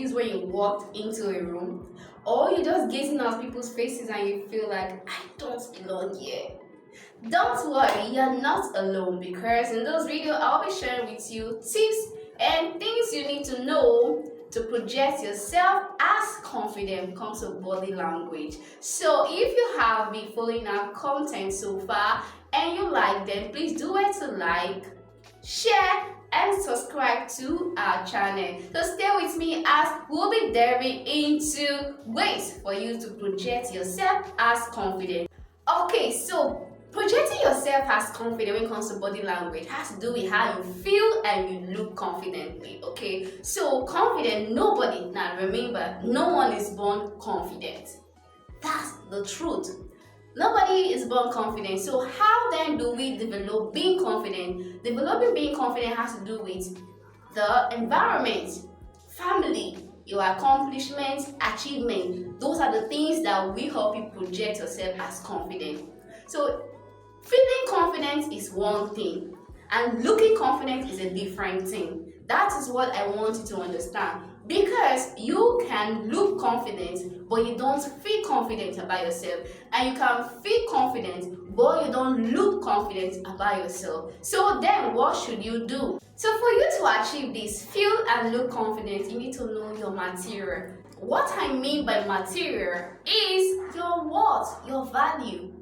confused when you walked into a room? Or you're just gazing at people's faces and you feel like, I don't belong here? Don't worry, you're not alone, because in this video I'll be sharing with you tips and things you need to know to project yourself as confident when it comes to body language. So if you have been following our content so far and you like them, please do it to like, share and subscribe to our channel. So stay with me as we'll be diving into ways for you to project yourself as confident. Okay, so projecting yourself as confident when it comes to body language has to do with how you feel and you look confidently. Okay, so confident, now remember, no one is born confident. That's the truth. Nobody is born confident. So how then do we develop being confident? Developing being confident has to do with the environment, family, your accomplishments, achievement. Those are the things that will help you project yourself as confident. So feeling confident is one thing, and looking confident is a different thing. That is what I want you to understand, because you can look confident but you don't feel confident about yourself, and you can feel confident but you don't look confident about yourself. So then what should you do? So for you to achieve this, feel and look confident, you need to know your material. What I mean by material is your worth, your value.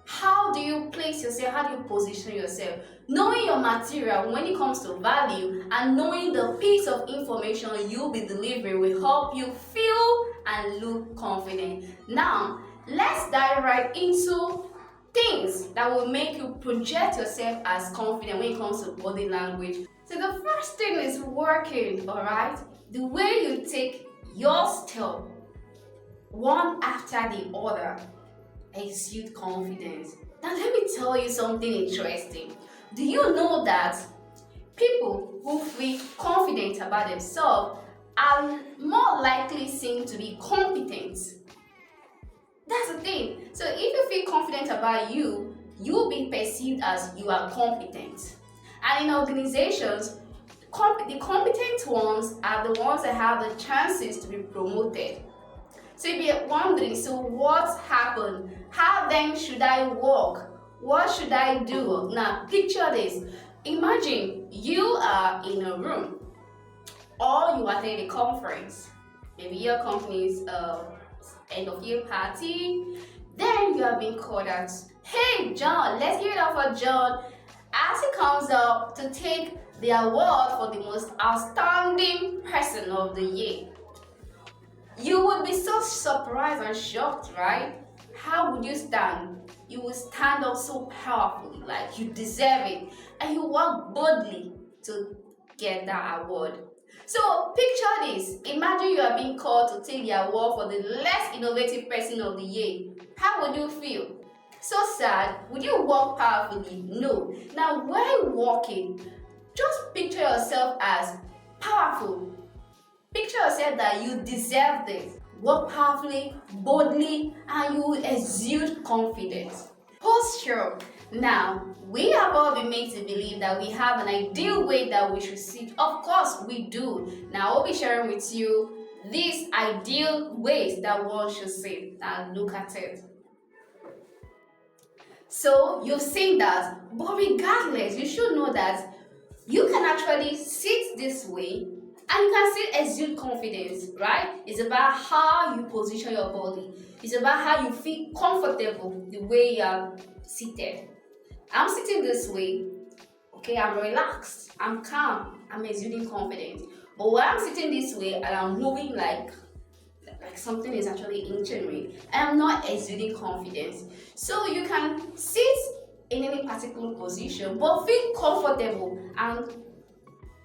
How do you place yourself? How do you position yourself? Knowing your material when it comes to value and knowing the piece of information you'll be delivering will help you feel and look confident. Now, let's dive right into things that will make you project yourself as confident when it comes to body language. So the first thing is working, alright? The way you take your step one after the other exude confidence. Now let me tell you something interesting. Do you know that people who feel confident about themselves are more likely seen to be competent? That's the thing. So if you feel confident about you, you'll be perceived as you are competent. And in organizations, the competent ones are the ones that have the chances to be promoted. So you'll be wondering, so what happened? How then should I walk? What should I do? Now picture this. Imagine you are in a room or you attend a conference. Maybe your company's end of year party. Then you are being called out. Hey John, let's give it up for John as he comes up to take the award for the most outstanding person of the year. You would be so surprised and shocked, right? How would you stand? You will stand up so powerfully, like you deserve it, and you walk boldly to get that award. So picture this. Imagine you are being called to take the award for the less innovative person of the year. How would you feel? So sad? Would you walk powerfully? No. Now while walking, just picture yourself as powerful. Picture yourself that you deserve this. Walk powerfully, boldly, and you will exude confidence. Posture. Now, we have all been made to believe that we have an ideal way that we should sit. Of course, we do. Now, I'll be sharing with you these ideal ways that one should sit. Now, look at it. So, you've seen that, but regardless, you should know that you can actually sit this way and you can still exude confidence, right? It's about how you position your body. It's about how you feel comfortable the way you are seated. I'm sitting this way, okay, I'm relaxed, I'm calm, I'm exuding confidence. But when I'm sitting this way and I'm moving like something is actually inching me, I'm not exuding confidence. So you can sit in any particular position, but feel comfortable and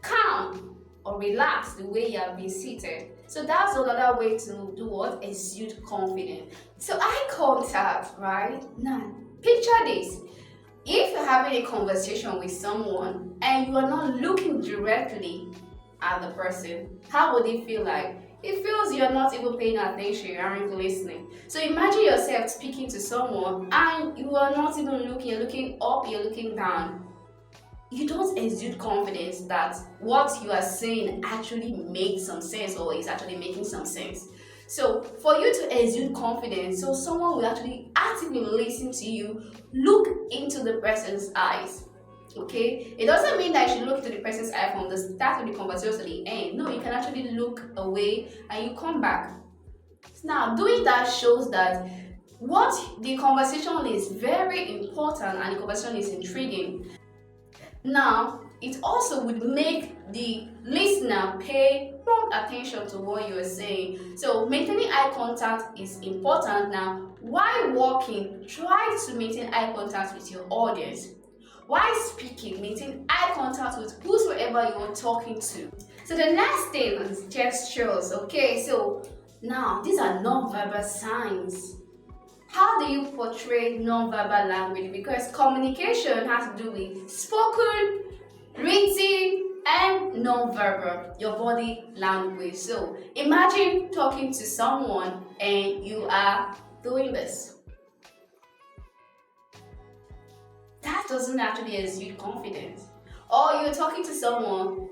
calm or relax the way you have been seated. So that's another way to do what? Exude confidence. So eye contact, right? Now, picture this. If you're having a conversation with someone and you are not looking directly at the person, how would it feel like? It feels you're not even paying attention, you aren't listening. So imagine yourself speaking to someone and you are not even looking, you're looking up, you're looking down. you don't exude confidence that what you are saying actually makes some sense or is actually making some sense. So for you to exude confidence, so someone will actually actively listen to you, look into the person's eyes. Okay, it doesn't mean that you should look into the person's eye from the start of the conversation to the end. No, you can actually look away and you come back. Now, doing that shows that what the conversation is very important and the conversation is intriguing. Now, it also would make the listener pay prompt attention to what you are saying. So, maintaining eye contact is important. Now, while walking, try to maintain eye contact with your audience. While speaking, maintain eye contact with whosoever you're talking to. So, the next thing is gestures. Okay, so now these are non-verbal signs. How do you portray non-verbal language? Because communication has to do with spoken, written, and non-verbal, your body language. So imagine talking to someone and you are doing this. That doesn't actually exude confidence. Or you're talking to someone,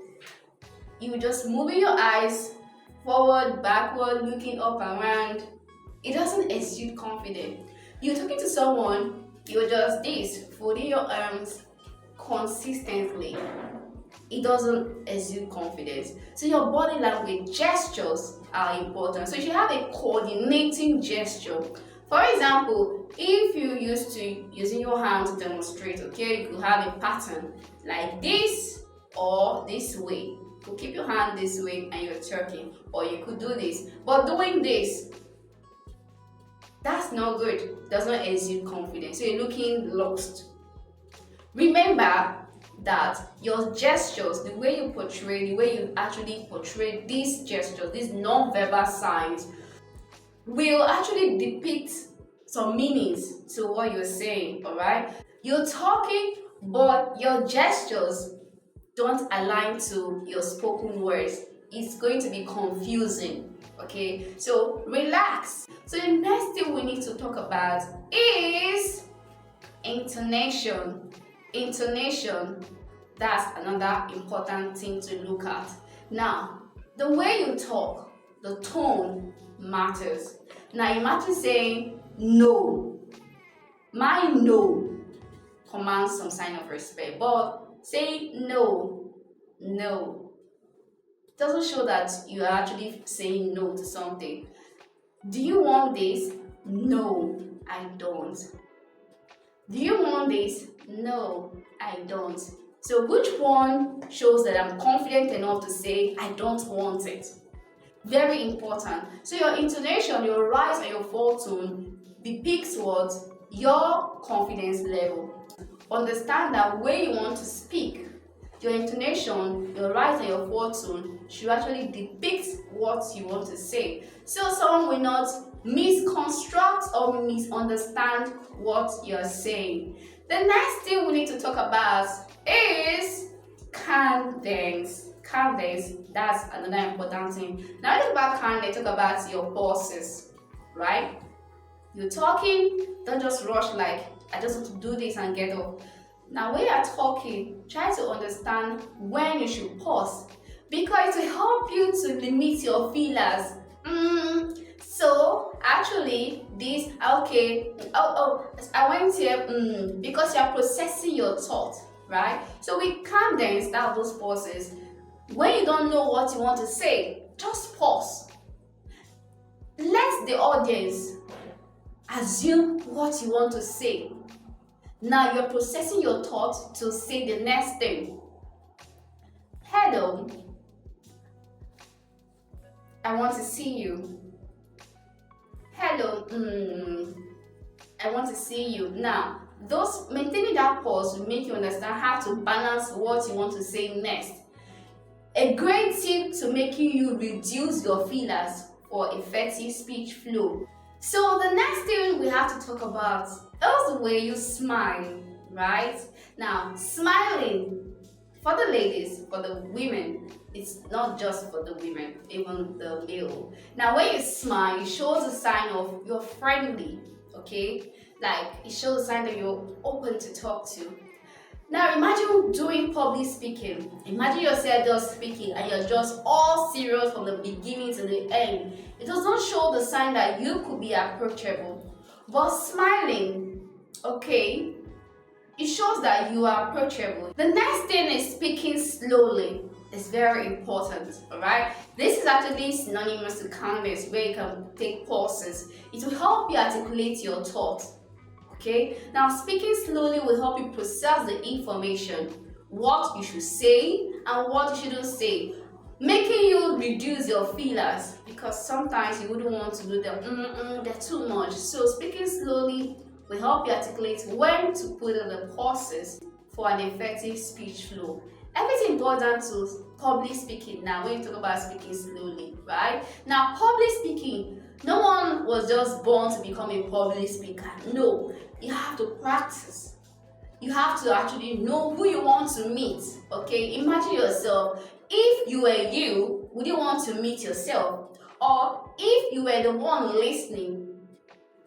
you just moving your eyes forward, backward, looking up around. It doesn't exude confidence. You're talking to someone, you're just this, folding your arms consistently. It doesn't exude confidence. So your body language gestures are important. So you should have a coordinating gesture. For example, if you used to using your hand to demonstrate, okay, you could have a pattern like this or this way. You could keep your hand this way and you're talking, or you could do this. But doing this, that's not good. Does not exude confidence. So you're looking lost. Remember that your gestures, the way you portray, the way you actually portray these gestures, these non-verbal signs, will actually depict some meanings to what you're saying, alright? You're talking, but your gestures don't align to your spoken words. It's going to be confusing, okay? So relax. So the next thing we need to talk about is intonation. Intonation, that's another important thing to look at. Now, the way you talk, the tone matters. Now imagine saying no. My no commands some sign of respect, but saying no doesn't show that you are actually saying no to something. Do you want this? No, I don't. Do you want this? No, I don't. So which one shows that I'm confident enough to say I don't want it? Very important. So your intonation, your rise and your fall tone depicts what? Your confidence level. Understand that when you want to speak, your intonation, your rise and your fall tone should actually depict what you want to say. So someone will not misconstruct or misunderstand what you're saying. The next thing we need to talk about is cadence. Cadence, that's another important thing. Now I talk about cadence, talk about your pauses, right? You're talking, don't just rush like, I just want to do this and get off. Now when you're talking, try to understand when you should pause, because it will help you to limit your feelers. So actually this, okay, I went here, because you're processing your thought, right? So with cadence, that those pauses, when you don't know what you want to say, just pause. Let the audience assume what you want to say. Now you're processing your thought to say the next thing. Hello, I want to see you. Hello, I want to see you. Now, those maintaining that pause will make you understand how to balance what you want to say next. A great tip to making you reduce your feelers for effective speech flow. So the next thing we have to talk about is the way you smile, right? Now, smiling, for the ladies, for the women, it's not just for the women, even the male. Now, when you smile, it shows a sign of you're friendly, okay? Like, it shows a sign that you're open to talk to. Now imagine doing public speaking. Imagine yourself just speaking and you're just all serious from the beginning to the end. It does not show the sign that you could be approachable. But smiling, okay, it shows that you are approachable. The next thing is speaking slowly. It's very important, alright? This is actually synonymous to Canvas, where you can take pauses. It will help you articulate your thoughts. Okay, now speaking slowly will help you process the information, what you should say and what you shouldn't say, making you reduce your feelers, because sometimes you wouldn't want to do them, they're too much. So speaking slowly will help you articulate when to put in the pauses for an effective speech flow. Everything boils down to public speaking now when you talk about speaking slowly, right? Now, public speaking, no one was just born to become a public speaker. No, you have to practice. You have to actually know who you want to meet. Okay, imagine yourself. If you were you, would you want to meet yourself? Or if you were the one listening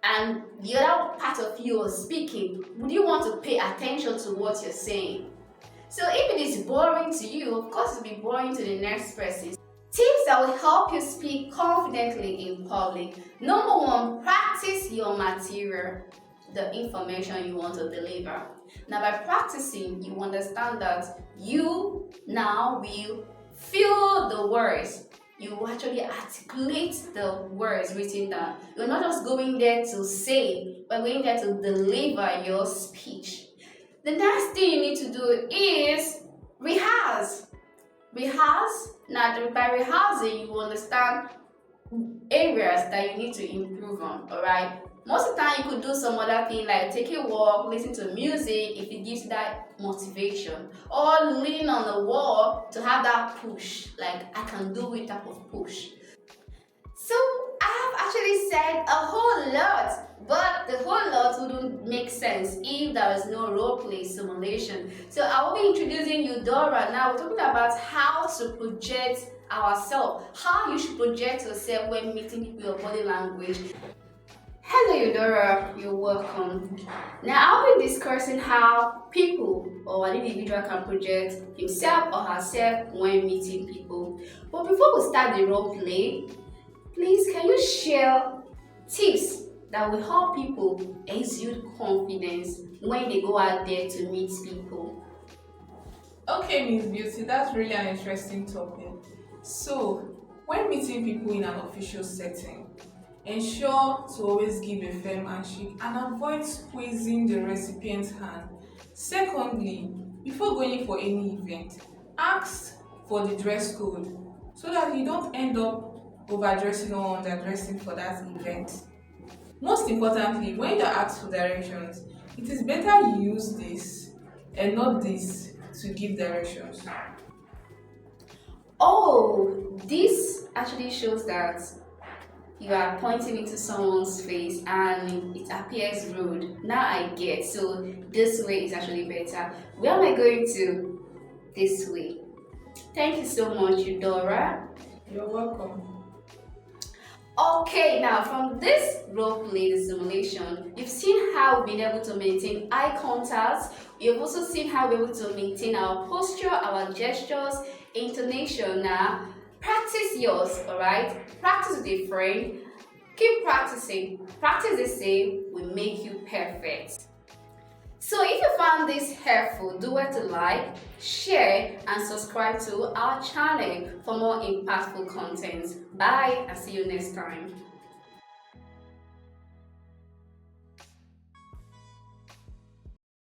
and the other part of you was speaking, would you want to pay attention to what you're saying? So if it is boring to you, of course it will be boring to the next person. Tips that will help you speak confidently in public. Number one, practice your material, the information you want to deliver. Now by practicing, you understand that you now will feel the words. You actually articulate the words written down. You're not just going there to say, but going there to deliver your speech. The next thing you need to do is rehearse. Rehearse. Now, by rehearsing, you will understand areas that you need to improve on. Alright. Most of the time, you could do some other thing like take a walk, listen to music if it gives you that motivation, or lean on the wall to have that push, like I can do it type of push. So I have actually said a whole lot, but the whole lot wouldn't make sense if there was no role play simulation. So I will be introducing Eudora. Now we're talking about how to project ourselves, how you should project yourself when meeting people, your body language. Hello Eudora, you're welcome. Now I'll be discussing how people or an individual can project himself or herself when meeting people. But before we start the role play, please can you share tips that will help people exude confidence when they go out there to meet people? Okay, Miss Beauty, that's really an interesting topic. So, when meeting people in an official setting, ensure to always give a firm handshake and avoid squeezing the recipient's hand. Secondly, before going for any event, ask for the dress code so that you don't end up overdressing or underdressing for that event. Most importantly, when you ask for directions, it is better you use this and not this to give directions. Oh, this actually shows that you are pointing into someone's face and it appears rude. Now I get. So this way is actually better. Where am I going to? This way. Thank you so much, Eudora. You're welcome. Okay, now from this role play, the simulation, you've seen how we've been able to maintain eye contact. You've also seen how we're able to maintain our posture, our gestures, intonation. Now, practice yours, alright? Practice with a friend. Keep practicing. Practice the same will make you perfect. So if you found this helpful, do it to like, share, and subscribe to our channel for more impactful content. Bye, and see you next time.